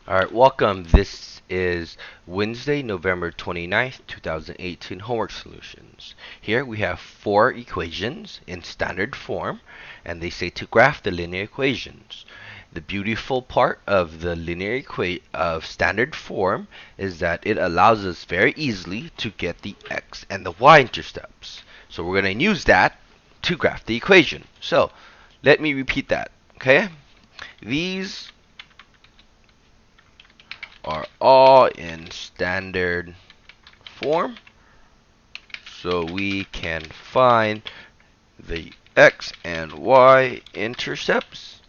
Alright, welcome. This is Wednesday, November 29th, 2018 homework solutions. Here we have four equations in standard form, and they say to graph the linear equations. The beautiful part of the standard form is that it allows us very easily to get the x and the y-intercepts. So we're going to use that to graph the equation. So let me repeat that, okay? These are all in standard form, so we can find the x and y intercepts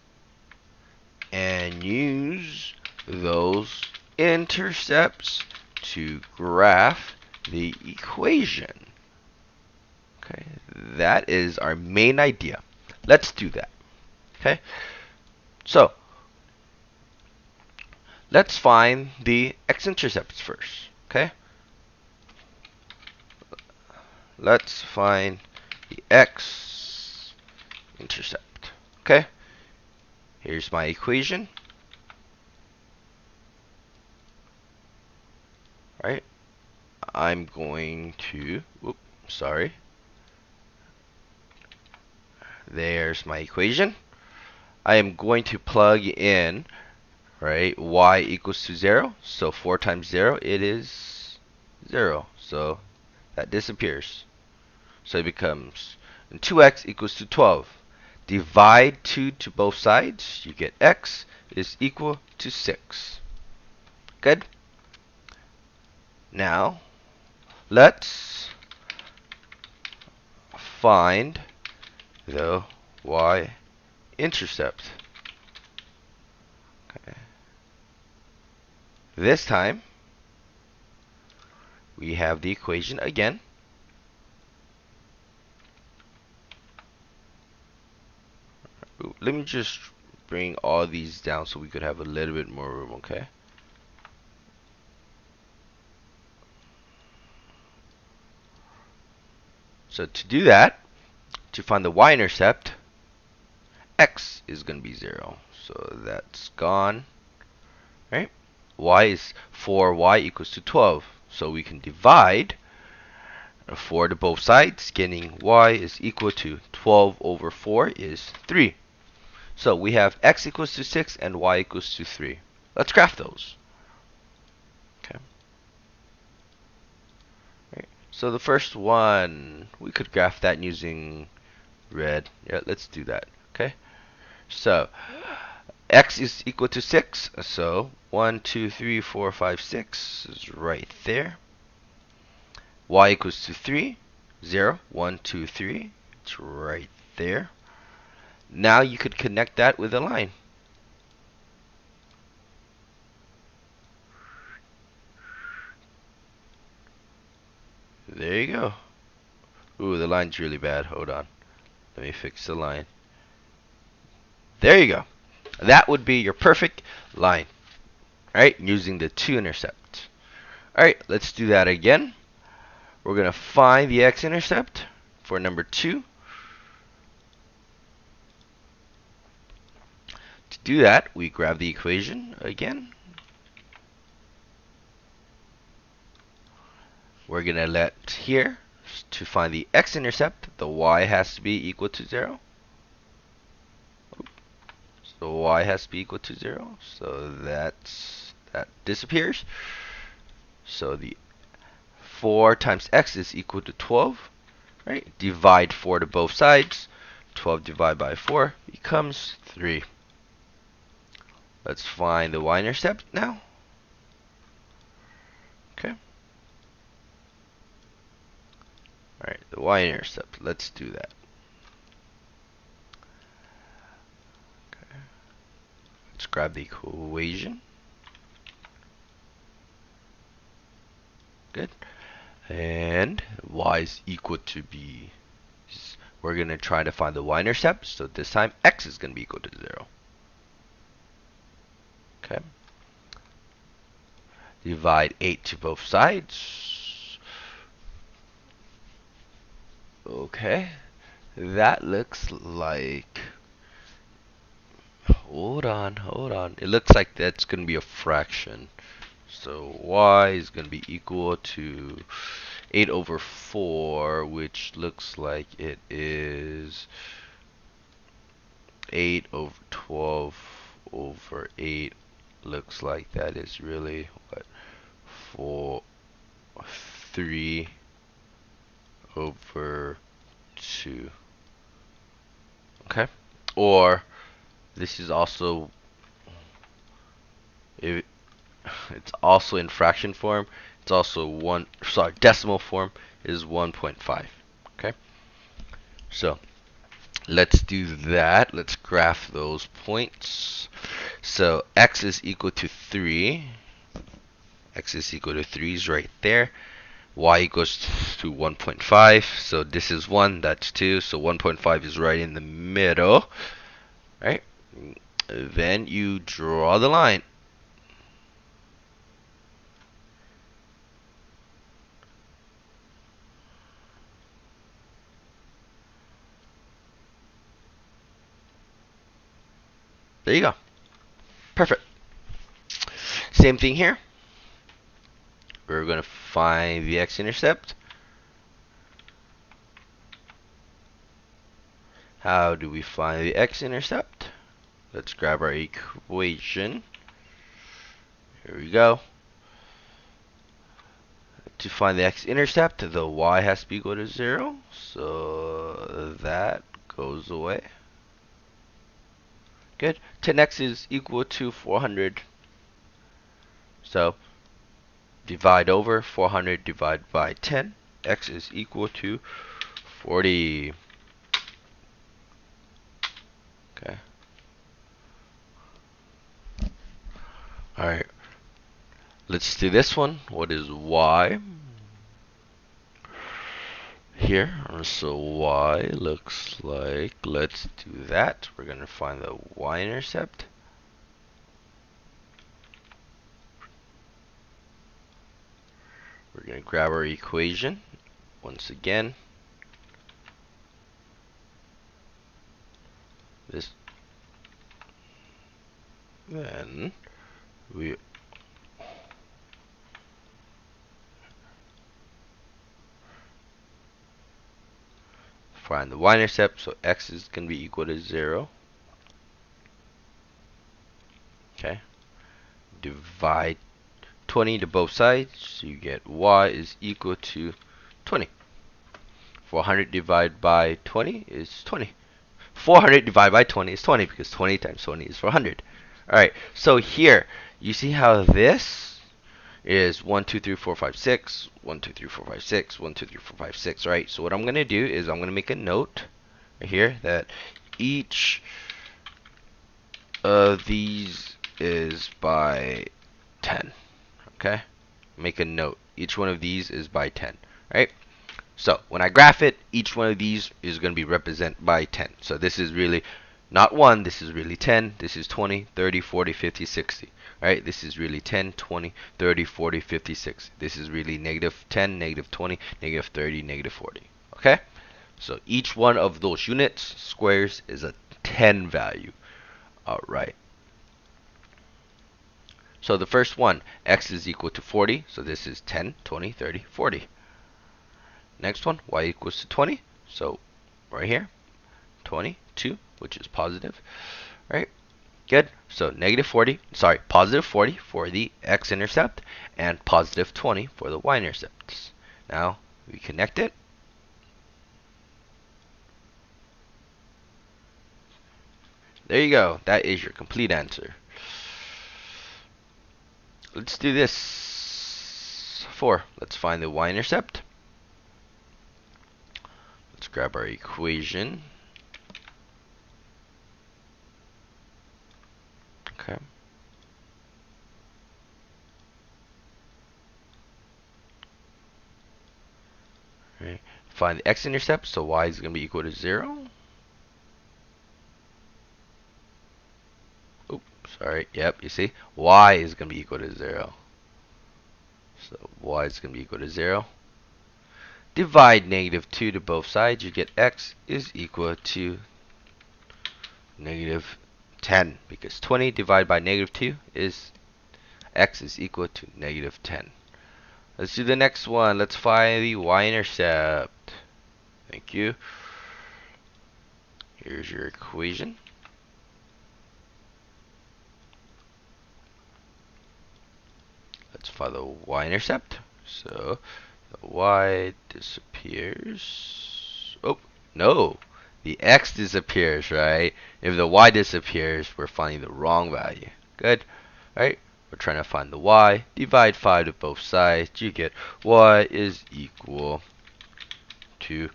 and use those intercepts to graph the equation. Okay, that is our main idea. Let's do that. Okay, so let's find the x-intercepts first. Okay, let's find the x-intercept. Okay, here's my equation. Right, I'm going to, sorry. There's my equation. I am going to plug in, right, y equals to 0. So 4 times 0, it is 0. So that disappears. So it becomes 2x equals to 12. Divide 2 to both sides. You get x is equal to 6. Good? Now, let's find the y-intercept. Okay. This time, we have the equation again. Let me just bring all these down so we could have a little bit more room, okay? So to do that, to find the y-intercept, x is going to be 0. So that's gone, right? Y is 4y equals to 12. So we can divide 4 to both sides, getting y is equal to 12 over 4 is 3. So we have x equals to 6 and y equals to 3. Let's graph those. Okay. Right. So the first one, we could graph that using red. Yeah, let's do that. Okay. So x is equal to 6. So 1, 2, 3, 4, 5, 6 is right there. Y equals to 3. 0, 1, 2, 3. It's right there. Now you could connect that with a line. There you go. Ooh, the line's really bad. Hold on. Let me fix the line. There you go. That would be your perfect line. Alright, using the two intercepts. Alright, let's do that again. We're going to find the x-intercept for number 2. To do that, we grab the equation again. We're going to let here, to find the x-intercept, the y has to be equal to 0. So y has to be equal to 0. So that disappears. So the 4 times x is equal to 12. Right? Divide 4 to both sides. 12 divided by 4 becomes 3. Let's find the y-intercept now. Okay. Alright, the y-intercept. Let's do that. Okay. Let's grab the equation. Good. And y is equal to b. We're going to try to find the y-intercept. So this time x is going to be equal to 0. Okay. Divide 8 to both sides. Okay. That looks like hold on, hold on. It looks like that's going to be a fraction. So y is going to be equal to 8 over 4, which looks like it is 8 over 12 over 8. Looks like that is really what? 4, 3 over 2. Okay? Or this is also, if it's also in fraction form, it's also decimal form is 1.5. Okay? So let's do that. Let's graph those points. So x is equal to 3. X is equal to 3 is right there. Y equals to 1.5. So this is 1, that's 2. So 1.5 is right in the middle. Right? Then you draw the line. There you go. Perfect. Same thing here. We're going to find the x-intercept. How do we find the x-intercept? Let's grab our equation. Here we go. To find the x-intercept, the y has to be equal to 0. So that goes away. Good. 10x is equal to 400. So divide over 400 divided by 10. X is equal to 40. Okay. Alright. Let's do this one. What is y? Here. So y looks like, let's do that. We're going to find the y-intercept. We're going to grab our equation once again. Then we find the y-intercept, so x is going to be equal to 0. Okay. Divide 20 to both sides, so you get y is equal to 20. 400 divided by 20 is 20. 400 divided by 20 is 20 because 20 times 20 is 400. Alright, so here, you see how this is 1, 2, 3, 4, 5, 6, 1, 2, 3, 4, 5, 6, 1, 2, 3, 4, 5, 6, right? So what I'm going to do is I'm going to make a note right here that each of these is by 10. Okay? Make a note. Each one of these is by 10, right? So when I graph it, each one of these is going to be represented by 10. So this is really not 1, this is really 10, this is 20, 30, 40, 50, 60. Right? This is really 10, 20, 30, 40, 50, 60. This is really negative 10, negative 20, negative 30, negative 40. Okay? So each one of those units, squares, is a 10 value. Alright. So the first one, x is equal to 40. So this is 10, 20, 30, 40. Next one, y equals to 20. So right here, 22, which is positive. Right? Good. So positive 40 for the x-intercept and positive 20 for the y-intercepts. Now we connect it. There you go. That is your complete answer. Let's do this. 4. Let's find the y-intercept. Let's grab our equation. Okay. Right. Find the x-intercept, so y is going to be equal to 0. Oops, sorry. Yep, you see? Y is going to be equal to 0. So y is going to be equal to 0. Divide negative 2 to both sides. You get x is equal to negative 10, because 20 divided by negative 2 is x is equal to negative 10. Let's do the next one. Let's find the y-intercept. Thank you. Here's your equation. Let's find the y-intercept. So the y disappears. Oh, no. The x disappears, right? If the y disappears, we're finding the wrong value. Good. Right? We're trying to find the y. Divide 5 to both sides. You get y is equal to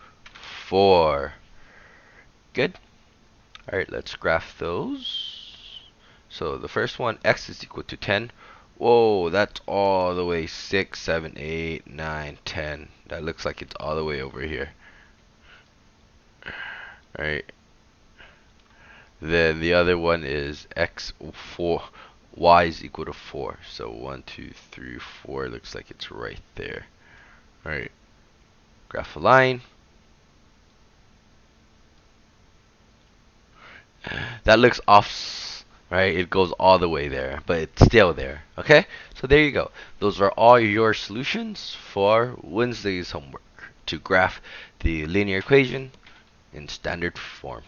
4. Good. Alright, let's graph those. So the first one, x is equal to 10. Whoa, that's all the way 6, 7, 8, 9, 10. That looks like it's all the way over here. Alright. Then the other one is x4. Y is equal to 4. So 1, 2, 3, 4. Looks like it's right there. Alright. Graph a line. That looks off, right? It goes all the way there, but it's still there. Okay? So there you go. Those are all your solutions for Wednesday's homework to graph the linear equation in standard form.